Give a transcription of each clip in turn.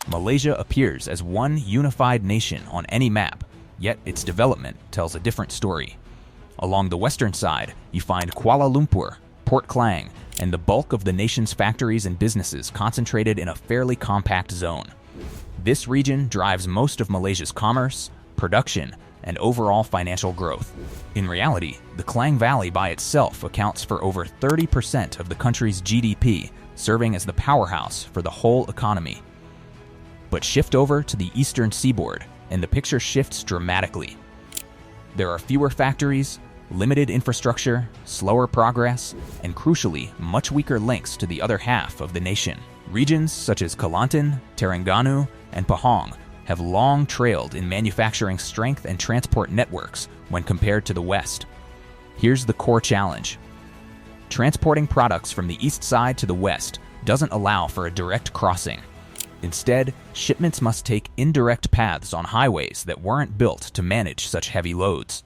Malaysia appears as one unified nation on any map, yet its development tells a different story. Along the western side, you find Kuala Lumpur, Port Klang, and the bulk of the nation's factories and businesses concentrated in a fairly compact zone. This region drives most of Malaysia's commerce, production, and overall financial growth. In reality, the Klang Valley by itself accounts for over 30% of the country's GDP, serving as the powerhouse for the whole economy. But shift over to the eastern seaboard, and the picture shifts dramatically. There are fewer factories, limited infrastructure, slower progress, and crucially, much weaker links to the other half of the nation. Regions such as Kelantan, Terengganu, and Pahang have long trailed in manufacturing strength and transport networks when compared to the West. Here's the core challenge. Transporting products from the east side to the west doesn't allow for a direct crossing. Instead, shipments must take indirect paths on highways that weren't built to manage such heavy loads.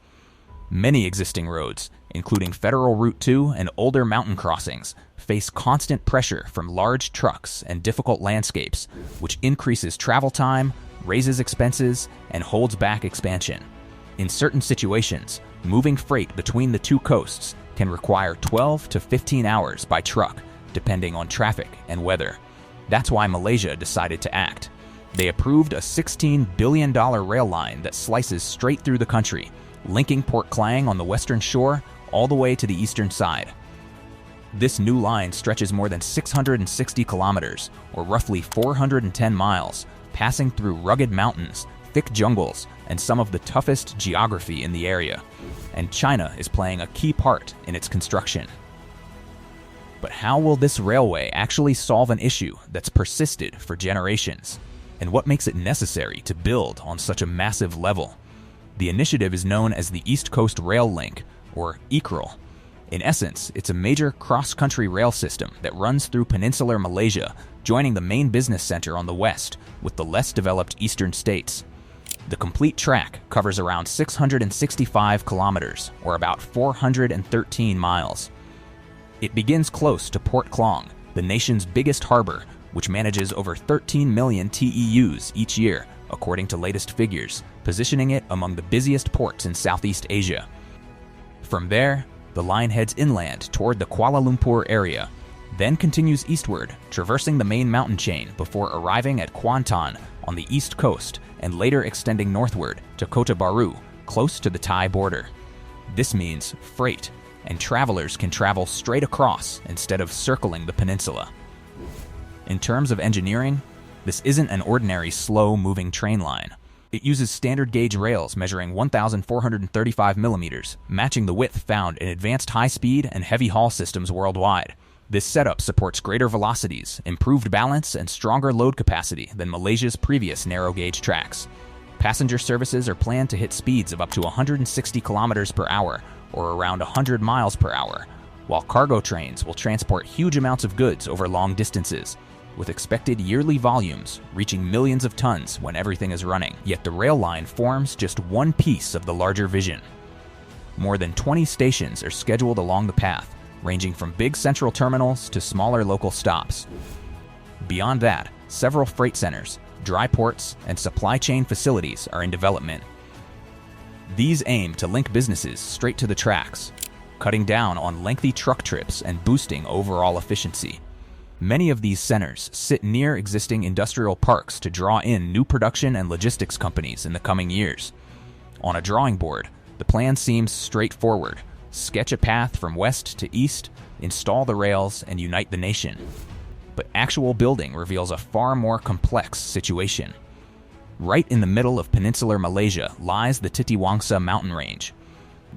Many existing roads, including Federal Route 2 and older mountain crossings, face constant pressure from large trucks and difficult landscapes, which increases travel time, raises expenses, and holds back expansion. In certain situations, moving freight between the two coasts can require 12 to 15 hours by truck, depending on traffic and weather. That's why Malaysia decided to act. They approved a $16 billion rail line that slices straight through the country, linking Port Klang on the western shore all the way to the eastern side. This new line stretches more than 660 kilometers, or roughly 410 miles, passing through rugged mountains, thick jungles, and some of the toughest geography in the area. And China is playing a key part in its construction. But how will this railway actually solve an issue that's persisted for generations? And what makes it necessary to build on such a massive level? The initiative is known as the East Coast Rail Link, or ECRL. In essence, it's a major cross-country rail system that runs through peninsular Malaysia, joining the main business center on the west with the less developed eastern states. The complete track covers around 665 kilometers, or about 413 miles. It begins close to Port Klang, the nation's biggest harbor, which manages over 13 million TEUs each year, according to latest figures, positioning it among the busiest ports in Southeast Asia. From there, the line heads inland toward the Kuala Lumpur area, then continues eastward, traversing the main mountain chain before arriving at Kelantan on the east coast and later extending northward to Kota Bharu, close to the Thai border. This means freight, and travelers can travel straight across instead of circling the peninsula. In terms of engineering, this isn't an ordinary slow-moving train line. It uses standard gauge rails measuring 1,435 millimeters, matching the width found in advanced high-speed and heavy haul systems worldwide. This setup supports greater velocities, improved balance, and stronger load capacity than Malaysia's previous narrow-gauge tracks. Passenger services are planned to hit speeds of up to 160 kilometers per hour, or around 100 miles per hour, while cargo trains will transport huge amounts of goods over long distances, with expected yearly volumes reaching millions of tons when everything is running. Yet the rail line forms just one piece of the larger vision. More than 20 stations are scheduled along the path, ranging from big central terminals to smaller local stops. Beyond that, several freight centers, dry ports, and supply chain facilities are in development. These aim to link businesses straight to the tracks, cutting down on lengthy truck trips and boosting overall efficiency. Many of these centers sit near existing industrial parks to draw in new production and logistics companies in the coming years. On a drawing board, the plan seems straightforward. Sketch a path from west to east, install the rails, and unite the nation. But actual building reveals a far more complex situation. Right in the middle of peninsular Malaysia lies the Titiwangsa mountain range.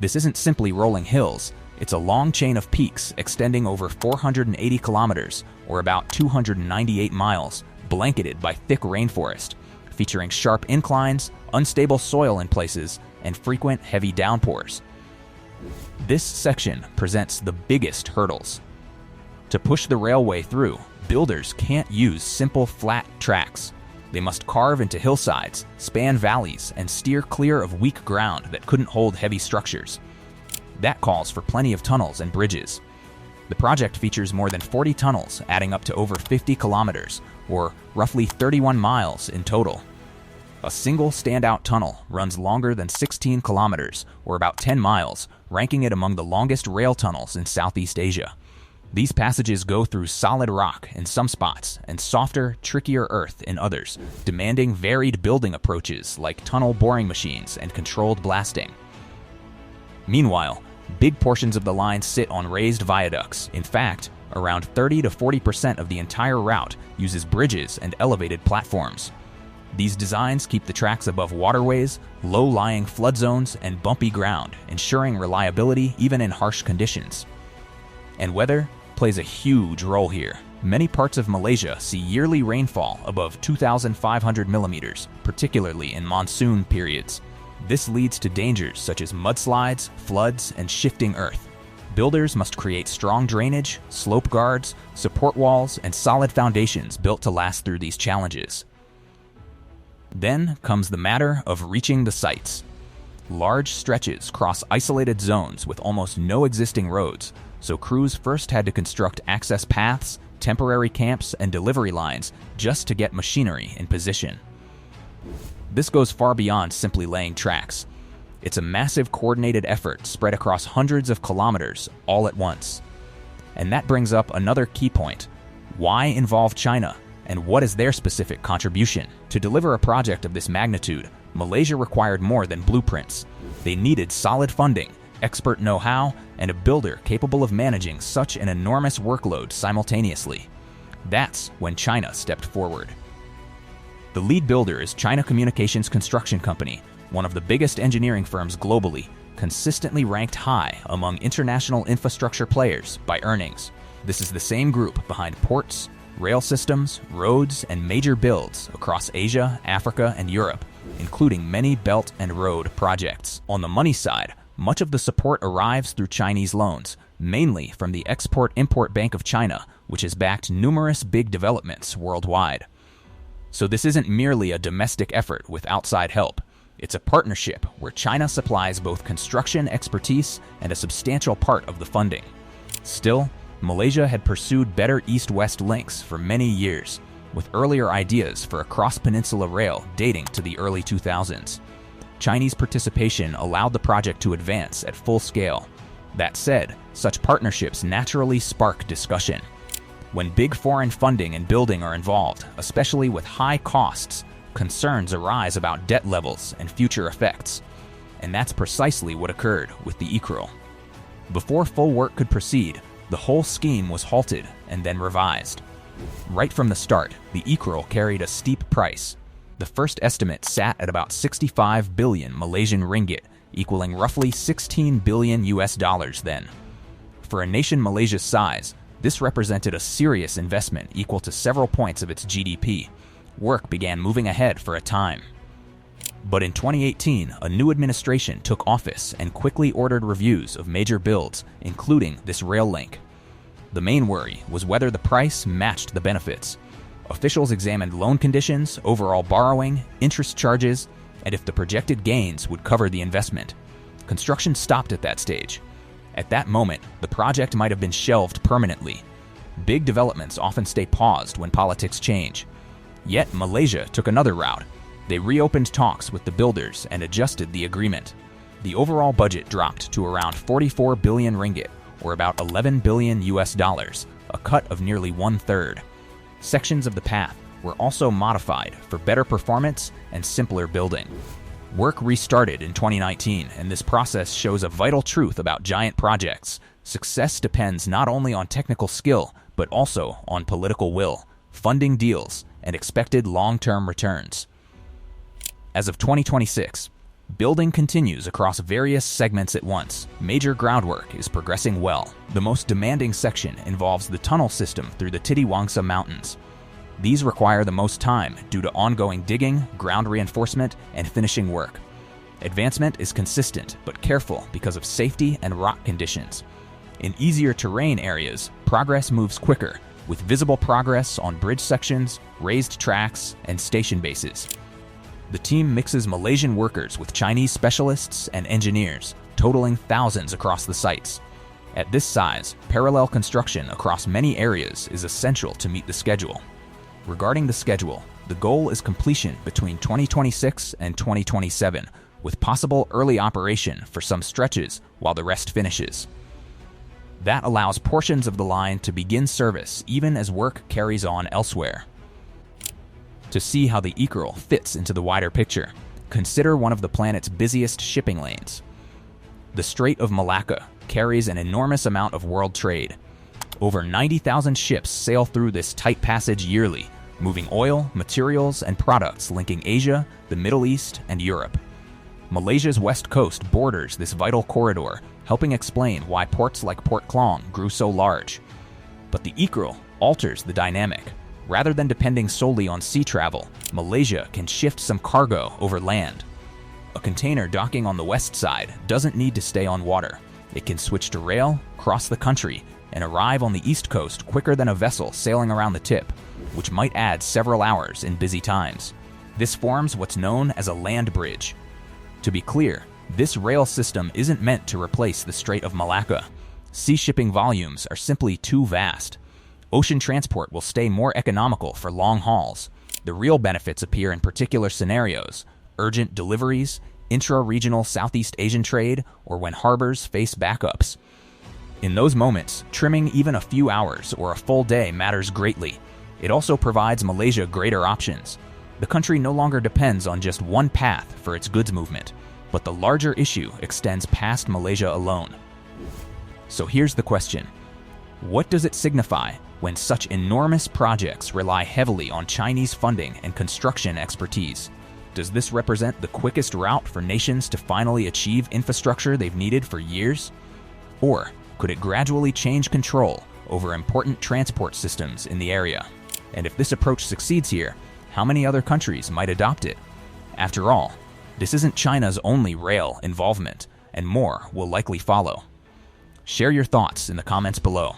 This isn't simply rolling hills. It's a long chain of peaks extending over 480 kilometers, or about 298 miles, blanketed by thick rainforest, featuring sharp inclines, unstable soil in places, and frequent heavy downpours. This section presents the biggest hurdles. To push the railway through, builders can't use simple flat tracks. They must carve into hillsides, span valleys, and steer clear of weak ground that couldn't hold heavy structures. That calls for plenty of tunnels and bridges. The project features more than 40 tunnels, adding up to over 50 kilometers, or roughly 31 miles in total. A single standout tunnel runs longer than 16 kilometers, or about 10 miles, ranking it among the longest rail tunnels in Southeast Asia. These passages go through solid rock in some spots and softer, trickier earth in others, demanding varied building approaches like tunnel boring machines and controlled blasting. Meanwhile, big portions of the line sit on raised viaducts. In fact, around 30 to 40% of the entire route uses bridges and elevated platforms. These designs keep the tracks above waterways, low-lying flood zones, and bumpy ground, ensuring reliability even in harsh conditions. And weather plays a huge role here. Many parts of Malaysia see yearly rainfall above 2,500 millimeters, particularly in monsoon periods. This leads to dangers such as mudslides, floods, and shifting earth. Builders must create strong drainage, slope guards, support walls, and solid foundations built to last through these challenges. Then comes the matter of reaching the sites. Large stretches cross isolated zones with almost no existing roads, so crews first had to construct access paths, temporary camps, and delivery lines just to get machinery in position. This goes far beyond simply laying tracks. It's a massive coordinated effort spread across hundreds of kilometers all at once. And that brings up another key point. Why involve China, and what is their specific contribution? To deliver a project of this magnitude, Malaysia required more than blueprints. They needed solid funding, expert know-how, and a builder capable of managing such an enormous workload simultaneously. That's when China stepped forward. The lead builder is China Communications Construction Company, one of the biggest engineering firms globally, consistently ranked high among international infrastructure players by earnings. This is the same group behind ports, rail systems, roads, and major builds across Asia, Africa, and Europe, including many belt and road projects. On the money side, much of the support arrives through Chinese loans, mainly from the Export-Import Bank of China, which has backed numerous big developments worldwide. So this isn't merely a domestic effort with outside help. It's a partnership where China supplies both construction expertise and a substantial part of the funding. Still, Malaysia had pursued better east-west links for many years, with earlier ideas for a cross-peninsula rail dating to the early 2000s. Chinese participation allowed the project to advance at full scale. That said, such partnerships naturally spark discussion. When big foreign funding and building are involved, especially with high costs, concerns arise about debt levels and future effects. And that's precisely what occurred with the ECRL. Before full work could proceed, the whole scheme was halted and then revised. Right from the start, the ECRL carried a steep price. The first estimate sat at about 65 billion Malaysian ringgit, equaling roughly 16 billion US dollars then. For a nation Malaysia's size, this represented a serious investment equal to several points of its GDP. Work began moving ahead for a time. But in 2018, a new administration took office and quickly ordered reviews of major builds, including this rail link. The main worry was whether the price matched the benefits. Officials examined loan conditions, overall borrowing, interest charges, and if the projected gains would cover the investment. Construction stopped at that stage. At that moment, the project might have been shelved permanently. Big developments often stay paused when politics change. Yet Malaysia took another route. They reopened talks with the builders and adjusted the agreement. The overall budget dropped to around 44 billion ringgit, or about 11 billion US dollars, a cut of nearly 1/3. Sections of the path were also modified for better performance and simpler building. Work restarted in 2019, and this process shows a vital truth about giant projects. Success depends not only on technical skill, but also on political will, funding deals, and expected long-term returns. As of 2026, building continues across various segments at once. Major groundwork is progressing well. The most demanding section involves the tunnel system through the Titiwangsa Mountains. These require the most time due to ongoing digging, ground reinforcement, and finishing work. Advancement is consistent but careful because of safety and rock conditions. In easier terrain areas, progress moves quicker, with visible progress on bridge sections, raised tracks, and station bases. The team mixes Malaysian workers with Chinese specialists and engineers, totaling thousands across the sites. At this size, parallel construction across many areas is essential to meet the schedule. Regarding the schedule, the goal is completion between 2026 and 2027, with possible early operation for some stretches while the rest finishes. That allows portions of the line to begin service even as work carries on elsewhere. To see how the ECRL fits into the wider picture, consider one of the planet's busiest shipping lanes. The Strait of Malacca carries an enormous amount of world trade. Over 90,000 ships sail through this tight passage yearly, moving oil, materials, and products linking Asia, the Middle East, and Europe. Malaysia's west coast borders this vital corridor, helping explain why ports like Port Klang grew so large. But the ECRL alters the dynamic. Rather than depending solely on sea travel, Malaysia can shift some cargo over land. A container docking on the west side doesn't need to stay on water. It can switch to rail, cross the country, and arrive on the east coast quicker than a vessel sailing around the tip, which might add several hours in busy times. This forms what's known as a land bridge. To be clear, this rail system isn't meant to replace the Strait of Malacca. Sea shipping volumes are simply too vast. Ocean transport will stay more economical for long hauls. The real benefits appear in particular scenarios: urgent deliveries, intra-regional Southeast Asian trade, or when harbors face backups. In those moments, trimming even a few hours or a full day matters greatly. It also provides Malaysia greater options. The country no longer depends on just one path for its goods movement, but the larger issue extends past Malaysia alone. So here's the question: what does it signify when such enormous projects rely heavily on Chinese funding and construction expertise? Does this represent the quickest route for nations to finally achieve infrastructure they've needed for years? Or could it gradually change control over important transport systems in the area? And if this approach succeeds here, how many other countries might adopt it? After all, this isn't China's only rail involvement, and more will likely follow. Share your thoughts in the comments below.